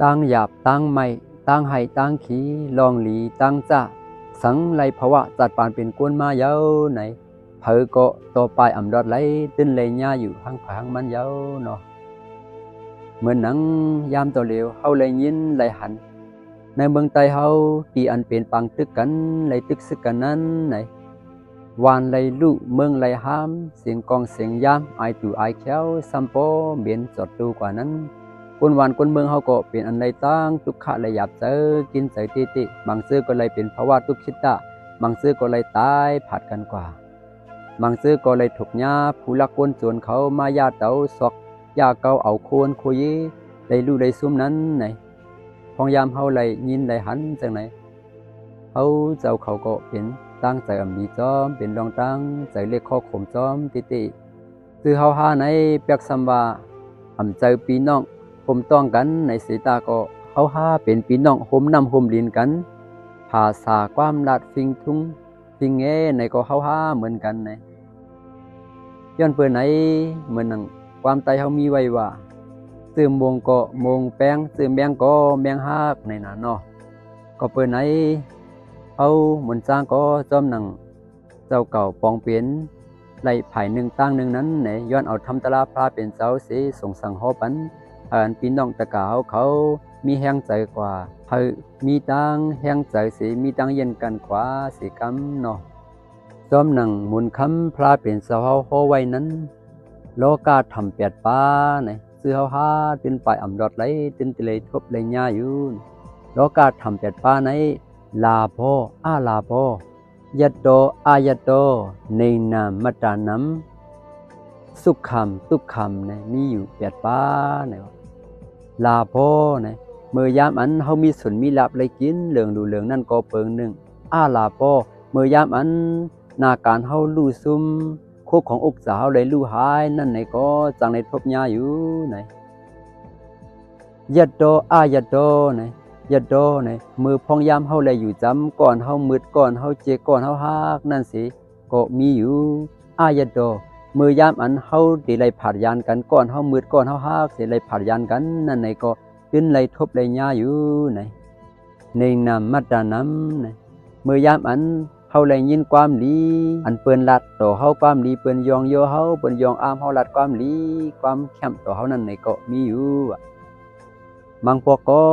ตั้งหยาบตั้งไม่ตั้งไห้ตั้งขี้ลองหลีตั้งจ้าสังไลภาวะจัดปานเป็นกวนมาเย้าไหนเผอก็ต่อไปอำดอดไหลตื้นเลยญ่าอยู่ห้างผางมันเย้าเนาะเหมือนหนังยามตัวเหลวเฮาเลยยินเลยหันในเมืองไทยเฮาที่อันเป็นปังตึกกันเลยตึกซึกกันนั้นไหนวานเลยลุเมืองเลยห้ามเสียงกองเสียงยามไอตู่ไอแควซัมโปเบียนจอดดูกว่านั้นคนวานคนเมืองเฮาก็เป็นอันใดตั้งทุกขะเลยหยาบเจอกินใส่ติบางซื้อก็เลยเป็นภาวะทุกขิตะบางซื้อก็เลยตายผัดกันกว่าบางซื้อก็เลยถูกหญ้าผู้ลักคนส่วนเขามายาเตาซอกยาเกาเอาโคนคุยได้รู้ได้ซุ่มนั้นไหนพองยามเฮาเลยยินเลยหันจังไหนเฮาเจ้าเขาก็เป็นตั้งใจอำดีจอมเป็นรองตั้งใจเล็กข้อข่มจอมติคือเฮาหาในเปียกซัมว่าอำใจพี่น้องผมต้องกันในสายตาก็เฮาหาเป็นพี่น้องห่มน้ำห่มลินกันภาษาความลัดฟิงทุ่งฟิงเงในก็เฮาหาเหมือนกันในย้อนเปิ้นไหนเหมือนนังความใจเฮามีไว้ว่าซื้อมงก็มงแป้งซื้อแมงก็แมงฮากในนั้นเนาะก็เปิ้นไหนเอาเหมือนจ้างก็จอมหนังเจ้าเก่าปองเปลี่ยนไล่ภายหนึ่งตั้งหนึ่งนั้นไหนย้อนเอาทำตลาพาเป็นเจ้าเสส่งสังหอปันอันพี่น้องตะกาวเขามีแห้งใจกว่าเฮามีตังแห้งใจเสมีตังเย็นกันขวาสิกำเนาะจอมหนังหมุนคำพลาเป็นเสาเฮาโฮไว้นั้นโลกาทำเปียดป้าไหนซื้อเฮาหาเป็นไปอำดอดไหลตินติเลยทบเลยญาอยู่โลกาทำเปียดป้าในลาโพอาลาโพยัดโตอายัดโตในนามมัตตานัมสุขคำทุกคำเนี่ยมีอยู่เปียดป้าเนี่ยลาโพเนี่ยเมื่อยามอันเฮามีส่วนมีลาบเลยกินเหลืองดูเหลืองนั่นก็เปิงหนึ่งอาลาโพเมื่อยามอันนาการเฮาลู่ซุ่มโคกของอกสาวเลยลู่หายนั่นไหนก็จังในทบญาอยู่ไหนยัดโตอายัดโตเนี่ยยัดโดเนี่ยมือพองยามเฮาเลยอยู่จำก่อนเฮามืดก่อนเฮาเจก่อนเฮาฮากนั่นสิก็มีอยู่อายัดโดมือยามอันเฮาติเลยผัดยานกันก่อนเฮามืดก่อนเฮาฮากสิเลยผัดยานกันนั่นไหนก็ขึ้นเลยทบเลยญาอยู่ไหนในนามมัตตานัมไหนมือยามอันเฮาเลยยินความดีอันเปิ้นลัดต่อเฮาความดีเปิ้นยองโยเฮาเปิ้นยองอามเฮาลัดความดีความแคมต่อเฮานั่นไหนก็มีอยู่บางพวกก็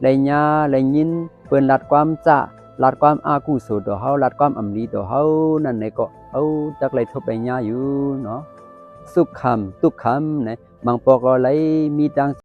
ได้ญาได้ยินเปิ้นลัดความจะลัดความอากุศลต่อเฮาลัดความอำลีต่อเฮานั่นไหนก็เฮาจักเลยทบได้ญาอยู่เนาะสุขคำทุกคำนะบางพวกก็เลยมีตัง